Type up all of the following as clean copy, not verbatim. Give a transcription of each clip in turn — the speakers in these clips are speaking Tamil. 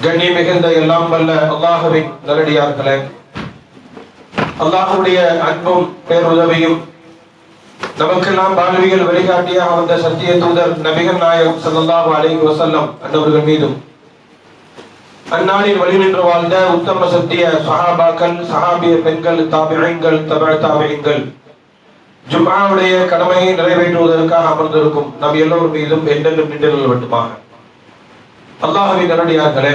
கண்ணி மிகுந்த எல்லாம் வல்ல அல்லாஹுவின் நல்லடியார்களே, அல்லாஹுடைய அன்பும் பேருதவியும் நமக்கெல்லாம் வாழ்வியல் வழிகாட்டியாக வந்த சத்திய தூதர் நபிகள் நாயகம் ஸல்லல்லாஹு அலைஹி வஸல்லம் அன்னவர்கள் மீதும், அந்நாளில் வழி நின்று வாழ்ந்த உத்தம சத்திய சஹாபாக்கள், சஹாபிய பெண்கள், தாபிஈன்கள், தபஅ தாபிஈன்கள், ஜும்ஆவுடைய கடமையை நிறைவேற்றுவதற்காக அமர்ந்திருக்கும் நம் எல்லோர் மீதும் என்றென்றும் நின்று வேண்டுமாக. அல்லாஹ்வின் நல்லடியார்களே,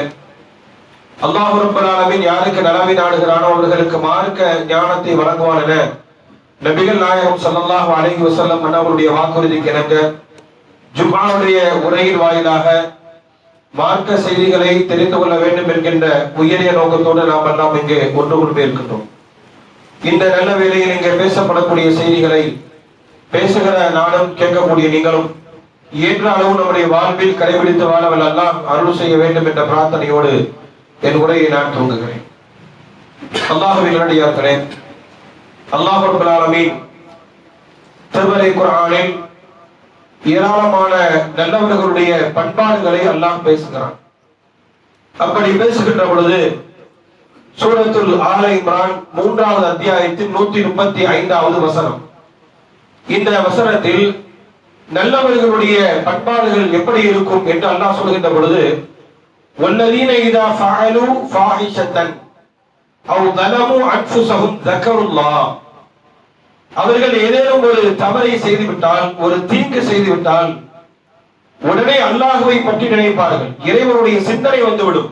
அல்லாஹ் ரப்பல் ஆலமீன் யாருக்கு நலவை நாடுகிறானோ அவர்களுக்கு மார்க்க ஞானத்தை வழங்குவான் என நபிகள் நாயகம் ஸல்லல்லாஹு அலைஹி வஸல்லம் அவர்களுடைய வாக்குறுதிக்கு இணங்க ஜும்ஆவுடைய உரையின் வாயிலாக மார்க்க செய்திகளை தெரிந்து கொள்ள வேண்டும் என்கின்ற உயரிய நோக்கத்தோடு நாம் எல்லாம் இங்கே ஒன்று கொண்டு இருக்கின்றோம். இந்த நல்ல வேளையில் இங்கே பேசப்படக்கூடிய செய்திகளை பேசுகிற நானும் கேட்கக்கூடிய நீங்களும் ஏற்ற அளவு நம்முடைய வாழ்வில் கடைபிடித்து வாழவல் அல்லாஹ் அருள் செய்ய வேண்டும் என்ற பிரார்த்தனையோடு என் உரையை நான் துவங்குகிறேன். அல்லாஹ்வின் நல்லடியார்களே, அல்லாஹ் ரப்பல் ஆலமீன் திருமறை குர்ஆனில் ஏராளமான நல்லவர்களுடைய பண்பாடுகளை அல்லாஹ் பேசுகிறான். அப்படி பேசுகின்ற பொழுது சூரத்துல் ஆல இம்ரான் 3வது அத்தியாயத்தின் 135வது வசனம், இந்த வசனத்தில் நல்லவர்களுடைய பண்பாடுகள் எப்படி இருக்கும் என்று அல்லாஹ் சொல்கின்ற பொழுது, வல்லதீன இதா ஃபஅலு ஃபாஹிஷத்தன் அவ் ஸலமு அன்ஃபுஸஹும் ஸக்கருல்லாஹ், அவர்கள் ஏதேனும் ஒரு தவறை செய்துவிட்டால், ஒரு தீங்கு செய்துவிட்டால் உடனே அல்லாஹ்வை பற்றி நினைப்பார்கள். இறைவனுடைய சிந்தனை வந்துவிடும்.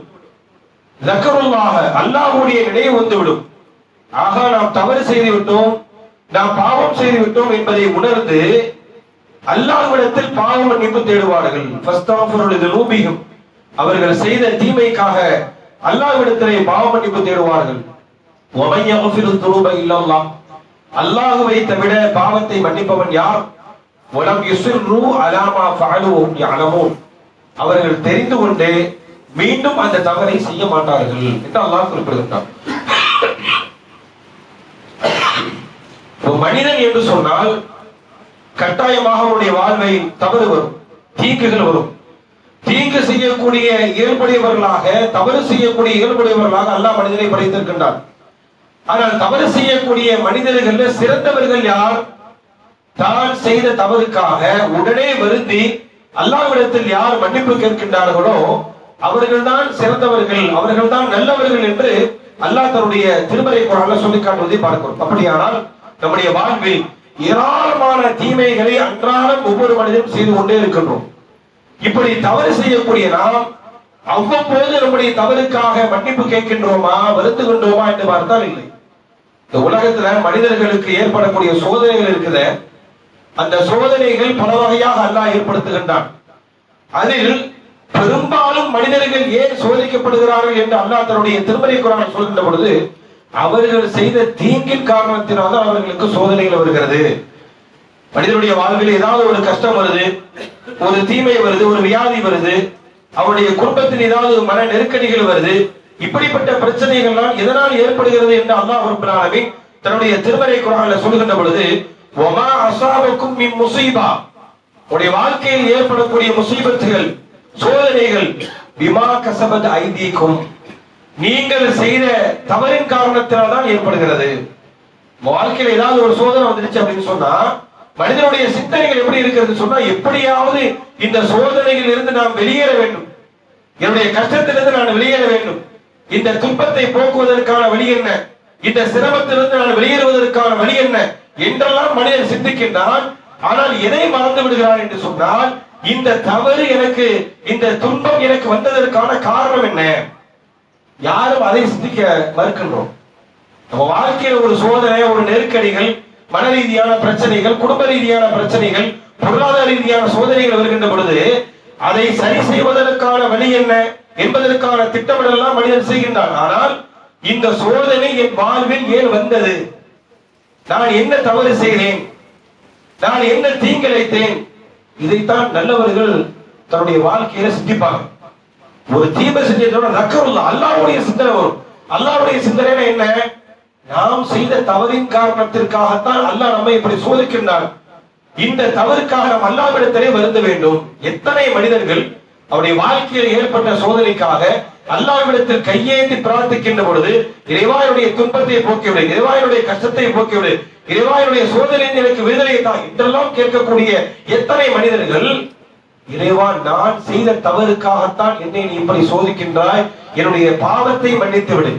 ஸக்கருல்லாஹ், அல்லாஹ்வுடைய நினைவு வந்துவிடும். ஆக நாம் தவறு செய்து விட்டோம், நாம் பாவம் செய்து விட்டோம் என்பதை உணர்ந்து அல்லாஹ்விடத்தில் பாவ மன்னிப்பு தேடுவார்கள். ஃபஸ்தக்ஃபிரு லிதுனூபிஹிம், அவர்கள் செய்த தீமைக்காக அல்லாஹ்விடத்திலே பாவ மன்னிப்பு தேடுவார்கள். வமன் யக்ஃபிரு துனூப இல்லல்லாஹ், அல்லாஹ்வை தவிர பாவத்தை மன்னிப்பவன் யார்? வலம் யுஸிர்ரு அலா மா ஃபஅலு வஹும் யஅலமூன், அவர்கள் தெரிந்து கொண்டே மீண்டும் அந்த தவறை செய்ய மாட்டார்கள் என்று அல்லாஹ் குறிப்பிடுகிறார். மனிதன் என்று சொன்னால் கட்டாயமாக அவருடைய வாழ்வை தவறு வரும், தீங்குகள் வரும். தீங்கு செய்யக்கூடிய இயல்புடையவர்களாக, தவறு செய்யக்கூடிய இயல்புடையவர்களாக அல்லாஹ் மனிதனை படைத்திருக்கின்றார். ஆனால் தவறு செய்யக்கூடிய மனிதர்கள் சிறந்தவர்கள் யார்? தான் செய்த தவறுக்காக உடனே வருந்தி அல்லாஹ்விடத்தில் யார் மன்னிப்பு கேட்கின்றார்களோ அவர்கள் தான் சிறந்தவர்கள், அவர்கள் தான் நல்லவர்கள் என்று அல்லாஹ் தன்னுடைய திருமறை குர்ஆனில் சொல்லி காட்டுவதை பார்க்கிறோம். அப்படியானால் நம்முடைய வாழ்வில் ஏராளமான தீமைகளை அன்றாடம் ஒவ்வொரு மனிதனும் செய்து கொண்டே இருக்கின்றோம். இப்படி தவறு செய்யக்கூடிய நாம் அவ்வப்போது நம்முடைய தவறுக்காக மன்னிப்பு கேட்கின்றோமா, வருந்துகின்றோமா என்று பார்த்தால் இல்லை. இந்த உலகத்துல மனிதர்களுக்கு ஏற்படக்கூடிய சோதனைகள் இருக்குது. அந்த சோதனைகள் பல வகையாக அல்லாஹ் ஏற்படுத்துகின்றான். அதில் பெரும்பாலும் மனிதர்கள் ஏன் சோதிக்கப்படுகிறார்கள் என்று அல்லாஹ் தன்னுடைய திருமறை குர்ஆனில் சொல்கின்ற பொழுது, அவர்கள் செய்த தீங்கின் காரணத்தினால்தான் அவர்களுக்கு சோதனைகள் வருகிறது. மனிதனுடைய வாழ்வில் ஏதாவது ஒரு கஷ்டம் வருது, ஒரு தீமை வருது, ஒரு வியாதி வருது, அவருடைய குடும்பத்தில் ஏதாவது மன நெருக்கடிகள் வருது. இப்படிப்பட்ட பிரச்சனைகள்லாம் எதனால் ஏற்படுகிறது என்று அல்லாஹ் ரப்பல் ஆலமீன் தன்னுடைய திருமறை குர்ஆனில் சொல்கின்ற பொழுது, வமா அஸாபக்கும் மின் முஸீபா, உடைய வாழ்க்கையில் ஏற்படக்கூடிய முசீபத்துகள், சோதனைகள், பிமா கஸபத் ஐதீக்கும், நீங்கள் செய்த தவறின் காரணத்தினால் தான் ஏற்படுகிறது. வாழ்க்கையில் ஏதாவது ஒரு சோதனை வந்துருச்சு அப்படின்னு சொன்னா மனிதனுடைய சிந்தனைகள் எப்படி இருக்கிறது சொன்னா, எப்படியாவது இந்த சோதனையில் இருந்து நாம் வெளியேற வேண்டும், என்னுடைய கஷ்டத்திலிருந்து நான் வெளியேற வேண்டும், இந்த துன்பத்தை போக்குவதற்கான வழி என்ன, இந்த சிரமத்திலிருந்து நான் வெளியேறுவதற்கான வழி என்ன என்றெல்லாம் மனிதன் சிந்திக்கின்றான். ஆனால் எதை மறந்து விடுகிறான் என்று சொன்னால், இந்த தவறு எனக்கு, இந்த துன்பம் எனக்கு வந்ததற்கான காரணம் என்ன? யாரும் அதை சிந்திக்க மறுக்கின்றோம். நம்ம வாழ்க்கையில் ஒரு சோதனை, ஒரு நெருக்கடிகள், மன ரீதியான பிரச்சனைகள், குடும்ப ரீதியான பிரச்சனைகள், பொருளாதார ரீதியான சோதனைகள் வருகின்ற பொழுது அதை சரி செய்வதற்கான வழி என்ன என்பதற்கான திட்டமிடலாம் மனிதன் செய்கின்றான். ஆனால் இந்த சோதனை என் வாழ்வில் ஏன் வந்தது, நான் என்ன தவறு செய்தேன், நான் என்ன தீங்கிழைத்தேன், இதைத்தான் நல்லவர்கள் தன்னுடைய வாழ்க்கையில சிந்திப்பாங்க. ஒரு தீமை செஞ்சதோட ஸக்கருல்லாஹ், அல்லாஹ்வுடைய சிந்தனை வரும். அல்லாஹ்வுடைய சிந்தனை என்ன? நாம் செய்த தவறின் காரணத்திற்காகத்தான் அல்லாஹ் நம்மை இப்படி சோதிக்கின்றான். இந்த தவறுக்காக நாம் அல்லாஹ்விடத்திலே வருந்த வேண்டும். எத்தனை மனிதர்கள் அவருடைய வாழ்க்கையில் ஏற்பட்ட சோதனைக்காக அல்லாஹ்விடத்தில் கையேந்தி பிரார்த்திக்கின்ற பொழுது, இறைவாயுடைய துன்பத்தை போக்கிவிடு, இறைவாயுடைய கஷ்டத்தை போக்கிவிடு, இறைவாயுடைய சோதனை எனக்கு விடுதலை தான் என்றெல்லாம் கேட்கக்கூடிய எத்தனை மனிதர்கள், இறைவா நான் செய்த தவறுக்காகத்தான் என்னை நீ இப்படி சோதிக்கின்றாய், என்னுடைய பாவத்தை மன்னித்து விடு,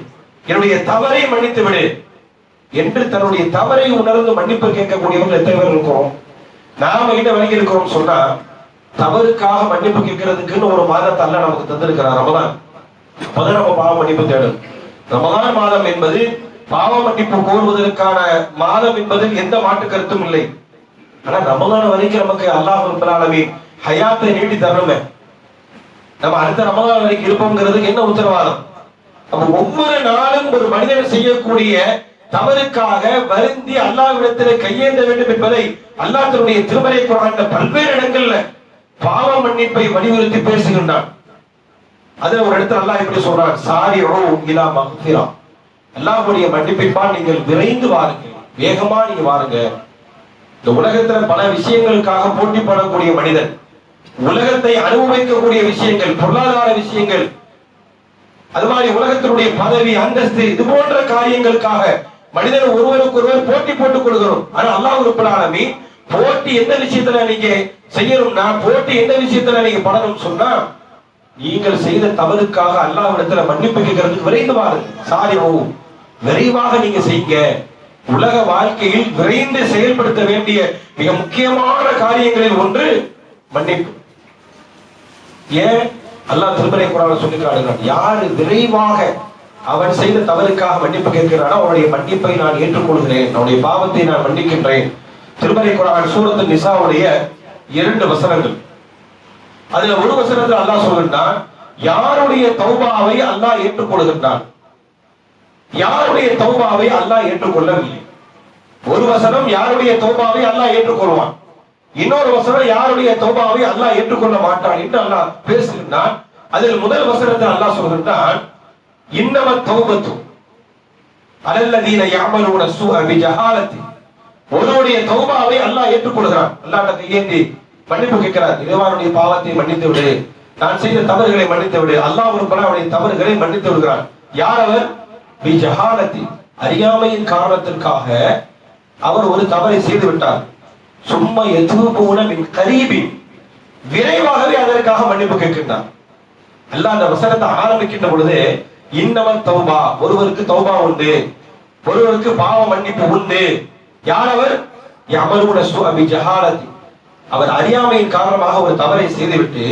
என்னுடைய தவறை மன்னித்து விடு என்று தன்னுடைய தவறை உணர்ந்து மன்னிப்பு கேட்கக்கூடியவர்கள் எத்தனை பேர் இருக்கிறோம்? நாம என்ன விளங்கி இருக்கிறோம் சொன்னா, தவறுக்காக மன்னிப்பு கேட்கறதுக்குன்னு ஒரு மாதத்தை அல்ல நமக்கு தந்திருக்கிறார், ரமதான். அப்பதான் நம்ம பாவ மன்னிப்பு தேடும். ரமதான் மாதம் என்பது பாவ மன்னிப்பு கோருவதற்கான மாதம் என்பதில் எந்த மாற்று கருத்தும் இல்லை. ஆனா ரமதான் வரைக்கும் நமக்கு அல்லாஹ் ரப்பல் ஆலமீன் ஹயாத்தை நீட்டி தரணுமே. நம்ம அடுத்த ரமதான் வரைக்கும் இருப்போங்கிறதுக்கு என்ன உத்தரவாதம்? அப்ப ஒவ்வொரு நாளும் ஒரு மனிதன் செய்யக்கூடிய தவறுக்காக வருந்தி அல்லாஹ்விடத்தில் கையேந்த வேண்டும் என்பதை அல்லாஹ் தன்னுடைய திருமறை குர்ஆன்ல பல்வேறு இடங்கள்ல பாவ மன்னிப்பை வலியுறுத்தி பேசுகின்றான். அதுல ஒரு இடத்துல அல்லாஹ் இப்படி சொல்றான், சாரிஉ இலா மக்ஃபிரா, அல்லாஹ்வுடைய மன்னிப்பின்பால் நீங்கள் விரைந்து வாருங்கள், வேகமா நீங்க வாருங்க. இந்த உலகத்துல பல விஷயங்களுக்காக போட்டி போடக்கூடிய மனிதன், உலகத்தை அனுபவிக்கக்கூடிய விஷயங்கள், பொருளாதார விஷயங்கள், அது மாதிரி உலகத்தினுடைய பதவி அந்தஸ்து, இது போன்ற காரியங்களுக்காக மனிதன் ஒருவருக்கு ஒருவர் போட்டி போட்டுக் கொள்கிறோம். ஆனா அல்லாஹ் ரப்பல் ஆலமீன் போட்டி எந்த விஷயத்துல நீங்க செய்யணும்னா, போட்டி எந்த விஷயத்துல நீங்க படணும் சொன்னா, நீங்கள் செய்த தவறுக்காக அல்லாஹ்விடத்துல மன்னிப்பு கேட்கறதுக்கு விரைந்து வாருங்கள். சாரிஓ, விரைவாக நீங்க செய்யுங்க. உலக வாழ்க்கையில் விரைந்து செயல்படுத்த வேண்டிய மிக முக்கியமான காரியங்களில் ஒன்று மன்னிப்பு. ஏன் அல்லாஹ் திருமறை குர்ஆன்ல சொல்லி காட்டுகிறான், யாரு விரைவாக அவன் செய்த தவறுக்காக மன்னிப்பு கேட்கிறானோ அவனுடைய மன்னிப்பை நான் ஏற்றுக்கொள்கிறேன், அவனுடைய பாவத்தை நான் மன்னிக்கின்றேன். திருமறை குர்ஆன் சூரத்து நிசாவுடைய 2 வசனங்கள். அதுல ஒரு வசனத்தில் அல்லாஹ் சொல்கின்றான், யாருடைய தௌபாவை அல்லாஹ் ஏற்றுக்கொள்கின்றான், யாருடைய தௌபாவை அல்லாஹ் ஏற்றுக்கொள்ளவில்லை. ஒரு வசனம் யாருடைய தௌபாவை அல்லாஹ் ஏற்றுக்கொள்வான், இன்னொரு வசனம் யாருடைய தௌபாவை அல்லாஹ் ஏற்றுக்கொள்ள மாட்டான் என்று அல்லாஹ் பேசுகின்றான். அதில் முதல் வசனத்தில் அல்லாஹ் சொல்கின்றான், இன்னமத் தௌபத்து அலல்லதீன யஅமலூன ஸூஅ பிஜஹாலத்தி, ஒருவருடைய தௌபாவை அல்லாஹ் ஏற்றுக்கொள்கிறான். அல்லாஹ்ட்ட கையேந்தி மன்னிப்பு கேட்கிறார், இறைவனுடைய பாவத்தை மன்னித்து விடு, நான் செய்த தவறுகளை மன்னித்து விடு. அல்லாஹ் அவருடைய தவறுகளை மன்னித்து விடுகிறான். யார் அவர்? பிஜஹாலத்தி, அறியாமையின் காரணத்திற்காக அவர் ஒரு தவறை செய்து விட்டார். சும்மா யதூபூன மின் கரீபின், விரைவாகவே அதற்காக மன்னிப்பு கேட்கின்றார். அல்லாஹ் அந்த வசனத்தை ஆரம்பிக்கின்ற பொழுது, இன்னமத் தௌபா, ஒருவருக்கு தௌபா உண்டு, ஒருவருக்கு பாவ மன்னிப்பு உண்டு. யார் அவர்? யஅமலூன ஸூஅ பிஜஹாலத்தி, அவர் அறியாமையின் காரணமாக ஒரு தவறை செய்துவிட்டு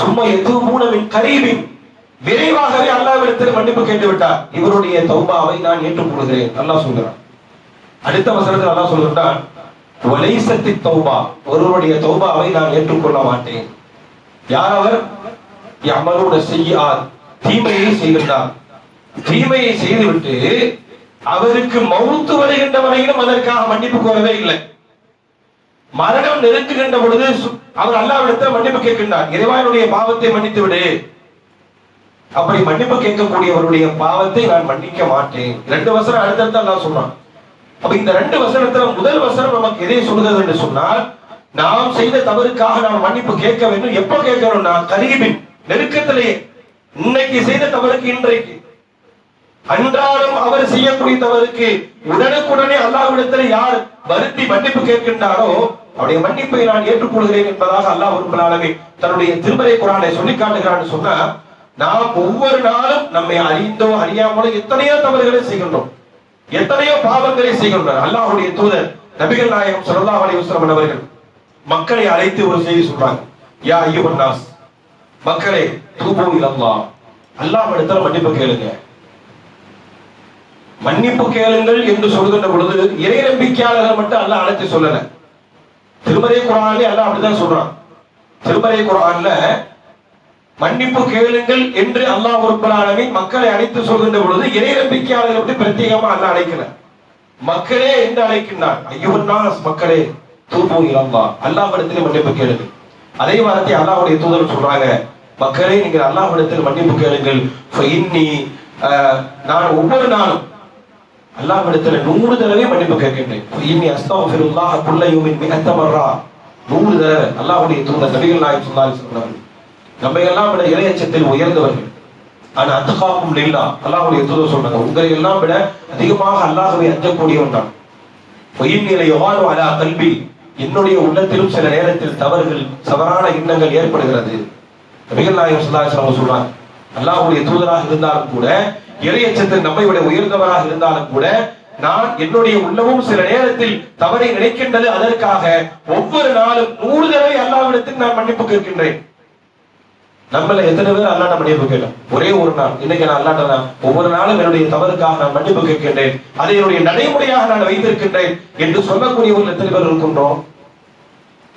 சும்மா யதூபூன மின் கரீபின், விரைவாகவே அல்லாஹ்விடத்தில் மன்னிப்பு கேட்டு விட்டார். இவருடைய தௌபாவை நான் ஏற்றுக்கொள்கிறேன் அல்லாஹ் சொல்கிறான். அடுத்த வசனத்தில் அல்லாஹ் சொல்கிறான், வலைசத்தி தௌபா, ஒருவருடைய தௌபாவை நான் ஏற்றுக்கொள்ள மாட்டேன். யார் அவர்? யஅமலூன ஸய்யிஆத், தீமையை செய்கின்றார். தீமையை செய்துவிட்டு அவருக்கு மௌத்து வருகின்ற வரையிலும் அதற்காக மன்னிப்பு கோரவே இல்லை. மரணம் நெருங்குகின்ற பொழுது அவர் அல்லாஹ்விடத்தில் மன்னிப்பு கேட்கின்றார், இறைவனுடைய பாவத்தை மன்னித்து விடு. அப்படி மன்னிப்பு கேட்கக்கூடியவருடைய பாவத்தை நான் மன்னிக்க மாட்டேன். 2 வசனம் அடுத்தடுத்து அல்லாஹ் சொல்றான். அப்ப இந்த 2 வசனத்துல முதல் வசனம் நமக்கு எதை சொல்கிறது என்று சொன்னால், நாம் செய்த தவறுக்காக நாம் மன்னிப்பு கேட்க வேண்டும். எப்ப கேட்கணும்னா, கரீபின், நெருக்கத்திலேயே. இன்னைக்கு செய்த தவறுக்கு இன்றைக்கு, அன்றாடம் அவர் செய்யக்கூடிய தவறுக்கு உடனுக்குடனே அல்லாஹ்விடத்தில் யார் வருத்தி மன்னிப்பு கேட்கின்றாரோ அவருடைய மன்னிப்பை நான் ஏற்றுக்கொள்கிறேன் என்பதாக அல்லாஹ் ரப்பல் ஆலமீன் தன்னுடைய திருமறை குர்ஆனை சொல்லி காட்டுகிறான்னு சொன்னா, நாம் ஒவ்வொரு நாளும் நம்மை அறிந்தோ அறியாமலோ எத்தனையோ தவறுகளை செய்கின்றோம், எத்தனையோ பாவங்களை செய்கின்றோம். அல்லாஹ்வுடைய தூதர் நபிகள் நாயகம் ஸல்லல்லாஹு அலைஹி வஸல்லம் அவர்கள் மக்களை அழைத்து ஒரு செய்தி சொல்றாங்க, யா அய்யுஹன் நாஸ், மக்களே தூபு இலல்லாஹ், அல்லாஹ்விடத்தில் மன்னிப்பு கேளுங்க. மன்னிப்பு கேளுங்கள் என்று சொல்கின்ற பொழுது இறை நம்பிக்கையாளர்கள் மட்டும் அல்லாஹ் அழைத்து சொல்லல. திருமறை குர்ஆன்ல அல்லாஹ் அப்படிதான் சொல்றான். திருமறை குர்ஆன்ல மன்னிப்பு கேளுங்கள் என்று அல்லாஹ் ரப்பல் ஆலமீன் மக்களை அழைத்து சொல்கின்ற பொழுது இறை நம்பிக்கையாளர்கள் மட்டும் பிரத்யேகமா அல்லாஹ் அழைக்கல, மக்களே என்று அழைக்கின்றான். அய்யுஹன் நாஸ், மக்களே தூபு இலல்லாஹ், அல்லாஹ்விடத்தில் மன்னிப்பு கேளுங்கள். அதே வார்த்தை அல்லாஹ்வுடைய தூதர் சொல்றாங்க, மக்களே நீங்கள் அல்லாஹ்விடத்தில் மன்னிப்பு கேளுங்கள். நான் ஒவ்வொரு நாளும் அல்லாஹ்விடத்தில் 100 தடவை மன்னிப்பு கேட்கின்றேன். இன்னி அஸ்தக்ஃபிருல்லாஹ குல்ல யௌமின் 100 மர்ரா, 100 தடவை. அல்லாஹ்வுடைய தூதர் நபிகள் நாயகம் ஸல்லல்லாஹு அலைஹி வஸல்லம் நம்ம எல்லாம் விட இறையச்சத்தில் உயர்ந்தவர்கள். ஆனா அத்தகாக்கும் லில்லா, அல்லாஹ்வுடைய தூதர் சொல்றாங்க, உங்களை எல்லாம் விட அதிகமாக அல்லாஹ்வை அஞ்சக்கூடியவன் தான். அலா கல்வி, என்னுடைய உள்ளத்திலும் சில நேரத்தில் தவறுகள், தவறான எண்ணங்கள் ஏற்படுகிறது. நபிகள் நாயகம் ஸல்லல்லாஹு அலைஹி வஸல்லம் சொல்றாங்க, அல்லாஹ்வுடைய தூதராக இருந்தாலும் கூட, இறையச்சத்தில் நம்மை விட உயர்ந்தவராக இருந்தாலும் கூட, நான் என்னுடைய உள்ளமும் சில நேரத்தில் தவறை நினைக்கின்றது. அதற்காக ஒவ்வொரு நாளும் 100 தடவை அல்லாஹ்விடத்தில் நான் மன்னிப்பு கேட்கின்றேன். நம்மள எத்தனை பேர் அல்லாஹ்ட்ட மன்னிப்பு கேட்டோம்? ஒரே ஒரு நாள். இன்னைக்கு நான் அல்லாஹ்ட்ட ஒவ்வொரு நாளும் என்னுடைய தவறுக்காக நான் மன்னிப்பு கேட்கின்றேன், அதை என்னுடைய நடைமுறையாக நான் வைத்திருக்கின்றேன் என்று சொல்லக்கூடியவர்கள் எத்தனை பேர் இருக்கின்றோம்?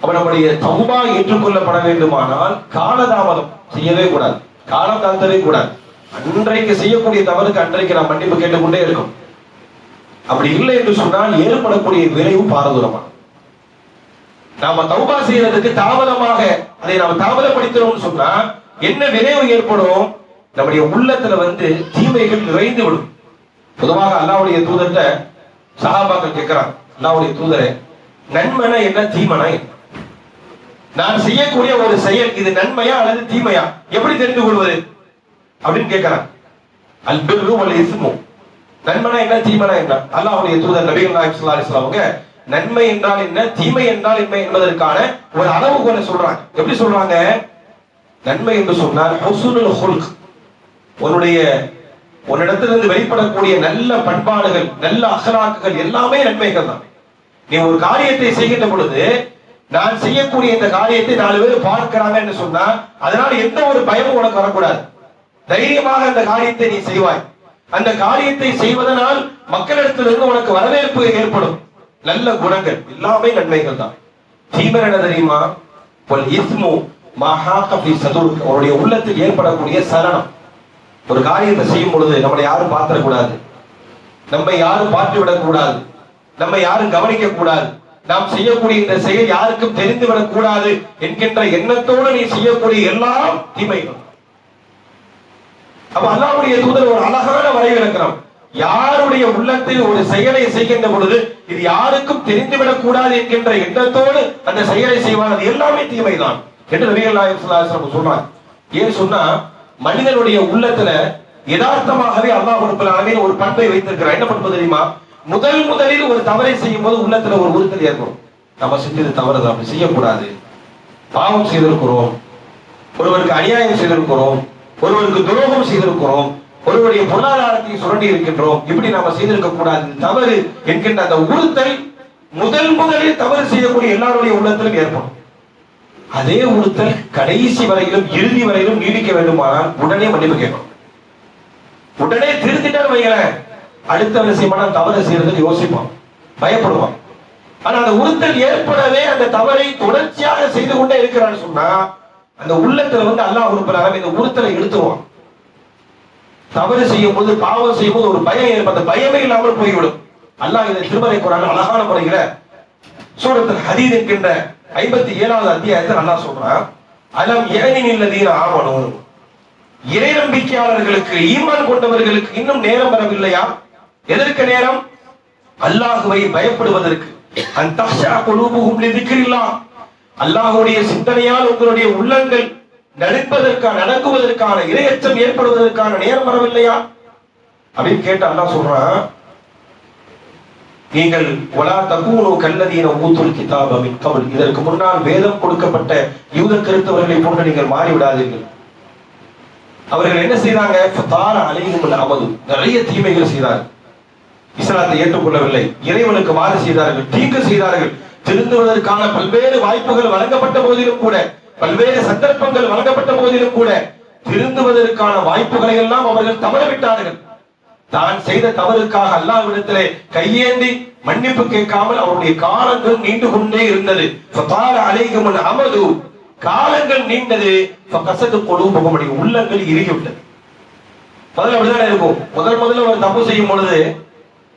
அப்ப நம்முடைய தௌபா ஏற்றுக்கொள்ளப்பட வேண்டுமானால் காலதாமதம் செய்யவே கூடாது, காலம் தாழ்த்தவே கூடாது. அன்றைக்கு செய்யக்கூடிய தவறுக்கு அன்றைக்கு நாம் மன்னிப்பு கேட்டுக்கொண்டே இருக்கும். அப்படி இல்லை என்று சொன்னால் ஏற்படக்கூடிய விளைவு பாரதூரமா. நாம தௌபா செய்யறதுக்கு தாமதமாக அதை நாம தாமதப்படுத்தினோம்னு சொன்னா என்ன விளைவு ஏற்படும்? நம்முடைய உள்ளத்துல தீமைகள் நிறைந்து விடும். பொதுவாக அல்லாஹ்வுடைய தூதர்கிட்ட சஹாபாக்கள் கேட்கிறாங்க, அல்லாஹ்வுடைய தூதரே, நன்மனா என்ன, தீமனா என்ன? நான் செய்யக்கூடிய ஒரு செயல் இது நன்மையா அல்லது தீமையா எப்படி தெரிந்து கொள்வது அப்படின்னு கேட்கிறாங்க. அல் பிர்ரு வல் இஸ்மு, நன்மனா என்ன, தீமனா என்ன? அல்லாஹ்வுடைய தூதர் நபிகள் நாயகம் ஸல்லல்லாஹு அலைஹி வஸல்லம் நன்மை என்றால் என்ன, தீமை என்றால் என்ன என்பதற்கான ஒரு அளவுகோலை சொல்றாங்க. எப்படி சொல்றாங்க? நன்மை என்று சொன்னால் ஹுஸ்னுல் ஹுல்க், உன்னிடத்திலிருந்து வெளிப்படக்கூடிய நல்ல பண்பாடுகள், நல்ல அஹ்லாக்குகள் எல்லாமே நன்மைகள் தான். நீ ஒரு காரியத்தை செய்கின்ற பொழுது, நான் செய்யக்கூடிய இந்த காரியத்தை 4 பேர் பார்க்கிறாங்க என்று சொன்னா அதனால எந்த ஒரு பயமும் உனக்கு வரக்கூடாது. தைரியமாக அந்த காரியத்தை நீ செய்வாய். அந்த காரியத்தை செய்வதனால் மக்களிடத்திலிருந்து உனக்கு வரவேற்பு ஏற்படும். நல்ல குணங்கள் எல்லாமே நன்மைகள் தான். தீமை என்ன தெரியுமா? அவருடைய உள்ளத்தில் ஏற்படக்கூடிய சலனம். ஒரு காரியத்தை செய்யும் பொழுது நம்மளை யாரும் பார்த்திடக்கூடாது, நம்மை யாரும் பார்த்துவிடக் கூடாது, நம்மை யாரும் கவனிக்க கூடாது, நாம் செய்யக்கூடிய இந்த செயல் யாருக்கும் தெரிந்துவிடக் கூடாது என்கின்ற எண்ணத்தோடு நீ செய்யக்கூடிய எல்லாம் தீமைகள். அப்ப அல்லாஹ்வுடைய தூதர் ஒரு அழகான வரைவிலக்கணம். யாருடைய உள்ளத்தில் ஒரு செயலை செய்கின்ற பொழுது இது யாருக்கும் தெரிந்துவிடக் கூடாது என்கின்ற எண்ணத்தோடு அந்த செயலை செய்வார், அது எல்லாமே தீமைதான் என்று நபிகள் நாயகம் ஸல்லல்லாஹு அலைஹி வஸல்லம் சொல்றாங்க. ஏன் சொன்னா, மனிதனுடைய உள்ளத்துல யதார்த்தமாகவே அல்லாஹ் ரப்பல் ஆலமீன் ஒரு பண்பை வைத்திருக்கிறார். என்ன பண்பு தெரியுமா? முதலில் ஒரு தவறை செய்யும் போது உள்ளத்துல ஒரு உறுத்தல் ஏற்படும். நம்ம செஞ்சது தவறு, அப்படி செய்யக்கூடாது, பாவம் செய்திருக்கிறோம், ஒருவருக்கு அநியாயம் செய்திருக்கிறோம், ஒருவருக்கு துரோகம் செய்திருக்கிறோம், ஒருவருடைய பொருளாதாரத்தை சுரண்டி இருக்கின்றோம், இப்படி நாம செய்திருக்க கூடாது, தவறு என்கின்ற அந்த உறுத்தல் முதலில் தவறு செய்யக்கூடிய எல்லாருடைய உள்ளத்திலும் ஏற்படும். அதே உறுத்தல் கடைசி வரையிலும் இறுதி வரையிலும் நீடிக்க வேண்டுமானால் உடனே மன்னிப்பு கேட்கணும். உடனே திருத்திட்டான்னு வைங்களேன், அடுத்த விஷயமான தவறு செய்யறதுக்கு யோசிப்பான், பயப்படுவான். ஆனா அந்த உறுத்தல் ஏற்படவே அந்த தவறை தொடர்ச்சியாக செய்து கொண்டே இருக்கிறான்னு சொன்னா அந்த உள்ளத்துல அல்லாஹ் ரப்பல் ஆலமீன் இந்த உறுத்தலை இழுத்துவான். தவறு செய்யும் போது, பாவம் செய்யும் போது ஒரு பயம் ஏற்படும், அந்த பயமே இல்லாமல் போய்விடும். அல்லாஹ் இதை திருமறை குர்ஆனில் அழகான முறையில சூரத்துல் ஹதீத் என்கின்ற 57வது அத்தியாயத்தில் அல்லாஹ் சொல்றான், அலம் யஅனில் லதீன ஆமனூ, இறை நம்பிக்கையாளர்களுக்கு, ஈமான் கொண்டவர்களுக்கு இன்னும் நேரம் வரவில்லையா? எதற்கு நேரம்? அல்லாஹ்வை பயப்படுவதற்கு. அன் தஹ்ஷா குலூபுஹும் லிذிக்ரில்லாஹ், அல்லாஹ்வுடைய சிந்தனையால் உங்களுடைய உள்ளங்கள் நடக்குவதற்கான இரையச்சம் ஏற்படுவதற்கான நேரம் வரவில்லையா அப்படின்னு கேட்டு அல்லாஹ் சொல்றான், நீங்கள் வலா தகூனு கல்லதீன ஊதுல் கிதாப மின் கப்ல், இதற்கு முன்னால் வேதம் கொடுக்கப்பட்ட யூத கிறிஸ்தவர்களை போன்று நீங்கள் மாறிவிடாதீர்கள். அவர்கள் என்ன செய்தாங்க? ஃபதார அலைஹிமுல் அமது, நிறைய தீமைகள் செய்தார்கள், இஸ்லாத்தை ஏற்றுக்கொள்ளவில்லை, இறைவனுக்கு மாறு செய்தார்கள், தீங்கு செய்தார்கள். திருந்துவதற்கான பல்வேறு வாய்ப்புகள் வழங்கப்பட்ட போதிலும் கூட, பல்வேறு சந்தர்ப்பங்கள் வழங்கப்பட்ட போதிலும் கூட திருந்துவதற்கான வாய்ப்புகளை எல்லாம் அவர்கள் தவறவிட்டார்கள். தான் செய்த தவறுக்காக அல்லாஹ்விடத்திலே கையேந்தி மன்னிப்பு கேட்காமல் அவருடைய காலங்கள் நீண்டு கொண்டே இருந்தது. ஃபதார அலைஹிமுல் அமது, காலங்கள் நீண்டது. ஃபகஸது குலூபுஹும், உள்ளங்கள் இறுகிவிட்டது. முதல்ல அப்படிதான் இருக்கும். முதல்ல ஒரு தப்பு செய்யும் பொழுது